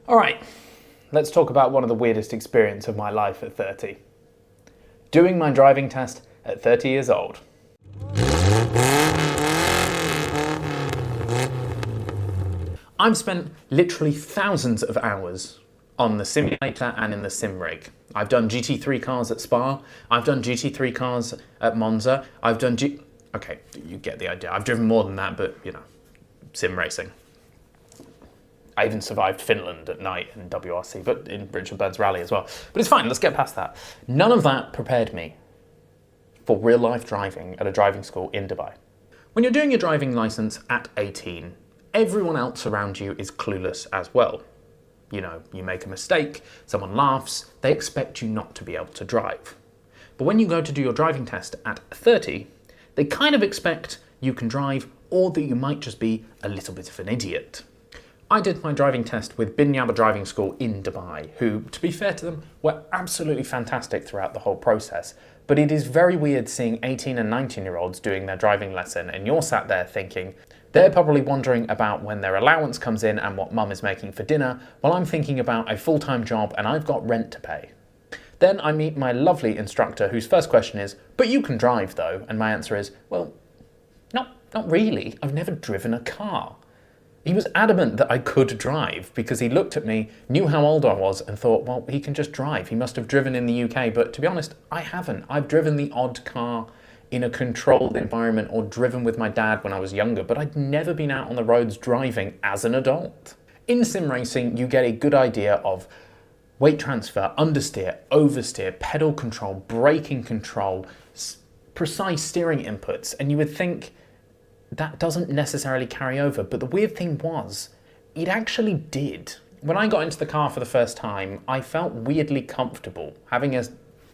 All right, let's talk about one of the weirdest experiences of my life at 30. Doing my driving test at 30 years old. I've spent literally thousands of hours on the simulator and in the sim rig. I've done GT3 cars at Spa, I've done GT3 cars at Monza, okay, you get the idea. I've driven more than that, but you know, sim racing. I even survived Finland at night in WRC, but in Richard Bird's Rally as well. But it's fine, let's get past that. None of that prepared me for real life driving at a driving school in Dubai. When you're doing your driving license at 18, everyone else around you is clueless as well. You know, you make a mistake, someone laughs, they expect you not to be able to drive. But when you go to do your driving test at 30, they kind of expect you can drive or that you might just be a little bit of an idiot. I did my driving test with Binyaba Driving School in Dubai, who, to be fair to them, were absolutely fantastic throughout the whole process. But it is very weird seeing 18 and 19-year-olds doing their driving lesson and you're sat there thinking, they're probably wondering about when their allowance comes in and what mum is making for dinner, while I'm thinking about a full-time job and I've got rent to pay. Then I meet my lovely instructor whose first question is, but you can drive though, and my answer is, well, not really, I've never driven a car. He was adamant that I could drive because he looked at me, knew how old I was and thought, well, he can just drive. He must have driven in the UK, but to be honest, I haven't. I've driven the odd car in a controlled environment or driven with my dad when I was younger, but I'd never been out on the roads driving as an adult. In sim racing, you get a good idea of weight transfer, understeer, oversteer, pedal control, braking control, precise steering inputs, and you would think that doesn't necessarily carry over, but the weird thing was, it actually did. When I got into the car for the first time, I felt weirdly comfortable. Having a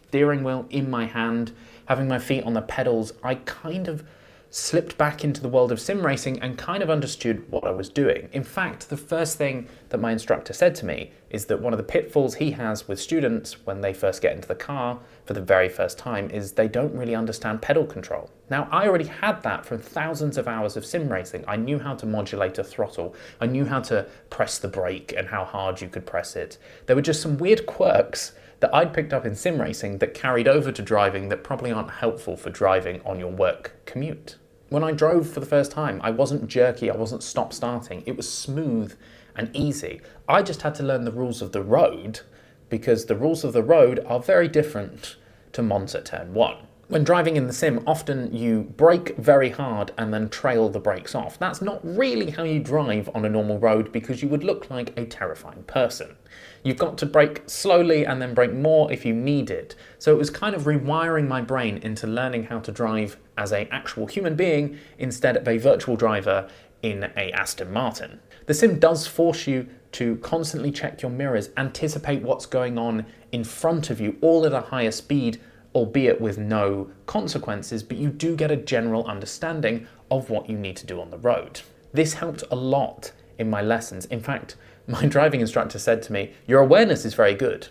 steering wheel in my hand, having my feet on the pedals, I kind of slipped back into the world of sim racing and kind of understood what I was doing. In fact, the first thing that my instructor said to me is that one of the pitfalls he has with students when they first get into the car for the very first time is they don't really understand pedal control. Now, I already had that from thousands of hours of sim racing. I knew how to modulate a throttle. I knew how to press the brake and how hard you could press it. There were just some weird quirks that I'd picked up in sim racing that carried over to driving that probably aren't helpful for driving on your work commute. When I drove for the first time, I wasn't jerky, I wasn't stop-starting. It was smooth and easy. I just had to learn the rules of the road because the rules of the road are very different to Monza Turn 1. When driving in the sim, often you brake very hard and then trail the brakes off. That's not really how you drive on a normal road because you would look like a terrifying person. You've got to brake slowly and then brake more if you need it. So it was kind of rewiring my brain into learning how to drive as an actual human being instead of a virtual driver in a Aston Martin. The sim does force you to constantly check your mirrors, anticipate what's going on in front of you, all at a higher speed, albeit with no consequences, but you do get a general understanding of what you need to do on the road. This helped a lot in my lessons. In fact, my driving instructor said to me, your awareness is very good.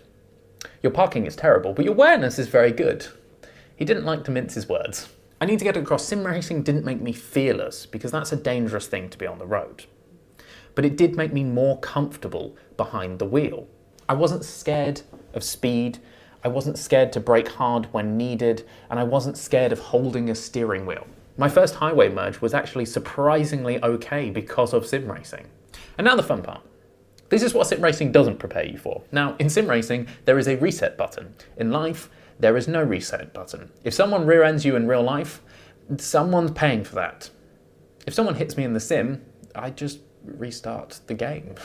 Your parking is terrible, but your awareness is very good. He didn't like to mince his words. I need to get across, sim racing didn't make me fearless because that's a dangerous thing to be on the road. But it did make me more comfortable behind the wheel. I wasn't scared of speed. I wasn't scared to brake hard when needed, and I wasn't scared of holding a steering wheel. My first highway merge was actually surprisingly okay because of sim racing. And now the fun part. This is what sim racing doesn't prepare you for. Now, in sim racing, there is a reset button. In life, there is no reset button. If someone rear ends you in real life, someone's paying for that. If someone hits me in the sim, I just restart the game.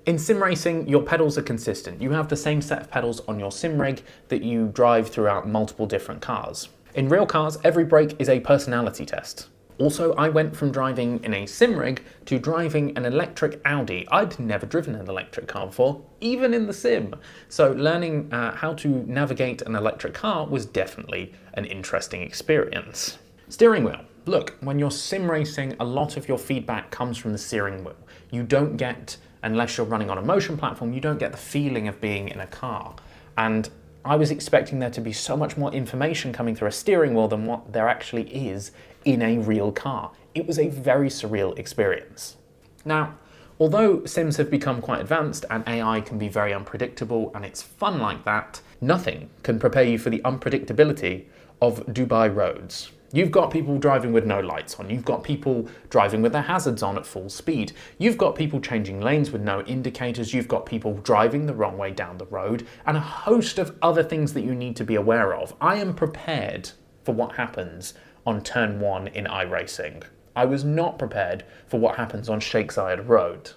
In sim racing, your pedals are consistent. You have the same set of pedals on your sim rig that you drive throughout multiple different cars. In real cars, every brake is a personality test. Also, I went from driving in a sim rig to driving an electric Audi. I'd never driven an electric car before, even in the sim. So learning how to navigate an electric car was definitely an interesting experience. Steering wheel. Look, when you're sim racing, a lot of your feedback comes from the steering wheel. You don't get, unless you're running on a motion platform, you don't get the feeling of being in a car. And I was expecting there to be so much more information coming through a steering wheel than what there actually is in a real car. It was a very surreal experience. Now, Although sims have become quite advanced and AI can be very unpredictable and it's fun like that, nothing can prepare you for the unpredictability of Dubai roads. You've got people driving with no lights on, you've got people driving with their hazards on at full speed, you've got people changing lanes with no indicators, you've got people driving the wrong way down the road, and a host of other things that you need to be aware of. I am prepared for what happens on turn 1 in iRacing. I was not prepared for what happens on Sheikh Zayed Road.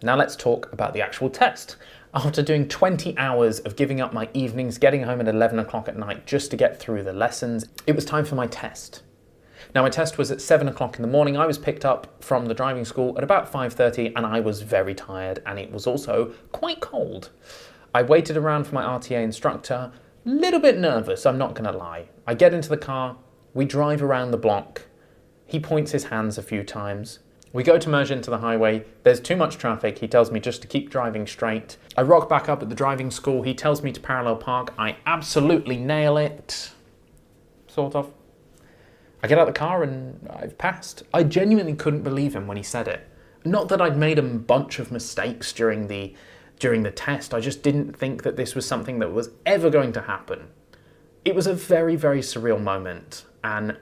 Now let's talk about the actual test. After doing 20 hours of giving up my evenings, getting home at 11 o'clock at night just to get through the lessons, it was time for my test. Now my test was at 7 o'clock in the morning. I was picked up from the driving school at about 5:30 and I was very tired and it was also quite cold. I waited around for my RTA instructor, a little bit nervous, I'm not gonna lie. I get into the car, we drive around the block, he points his hands a few times. We go to merge into the highway, there's too much traffic, he tells me just to keep driving straight. I rock back up at the driving school, he tells me to parallel park, I absolutely nail it. Sort of. I get out of the car and I've passed. I genuinely couldn't believe him when he said it. Not that I'd made a bunch of mistakes during the test, I just didn't think that this was something that was ever going to happen. It was a very, very surreal moment and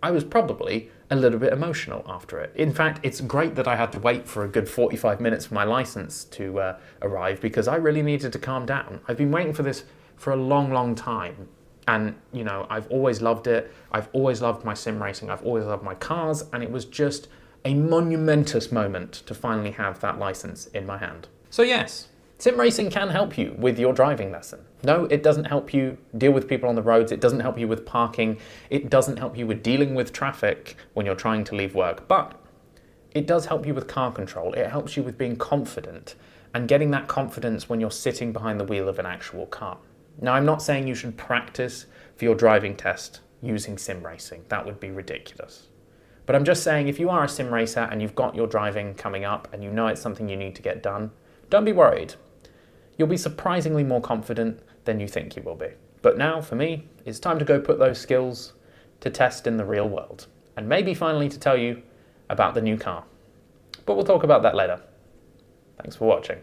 I was probably a little bit emotional after it. In fact, it's great that I had to wait for a good 45 minutes for my license to arrive because I really needed to calm down. I've been waiting for this for a long, long time. And, you know, I've always loved it. I've always loved my sim racing. I've always loved my cars. And it was just a monumentous moment to finally have that license in my hand. So yes, sim racing can help you with your driving lesson. No, it doesn't help you deal with people on the roads. It doesn't help you with parking. It doesn't help you with dealing with traffic when you're trying to leave work. But it does help you with car control. It helps you with being confident and getting that confidence when you're sitting behind the wheel of an actual car. Now, I'm not saying you should practice for your driving test using sim racing. That would be ridiculous. But I'm just saying if you are a sim racer and you've got your driving coming up and you know it's something you need to get done, don't be worried. You'll be surprisingly more confident than you think you will be. But now, for me, it's time to go put those skills to test in the real world. And maybe finally to tell you about the new car. But we'll talk about that later. Thanks for watching.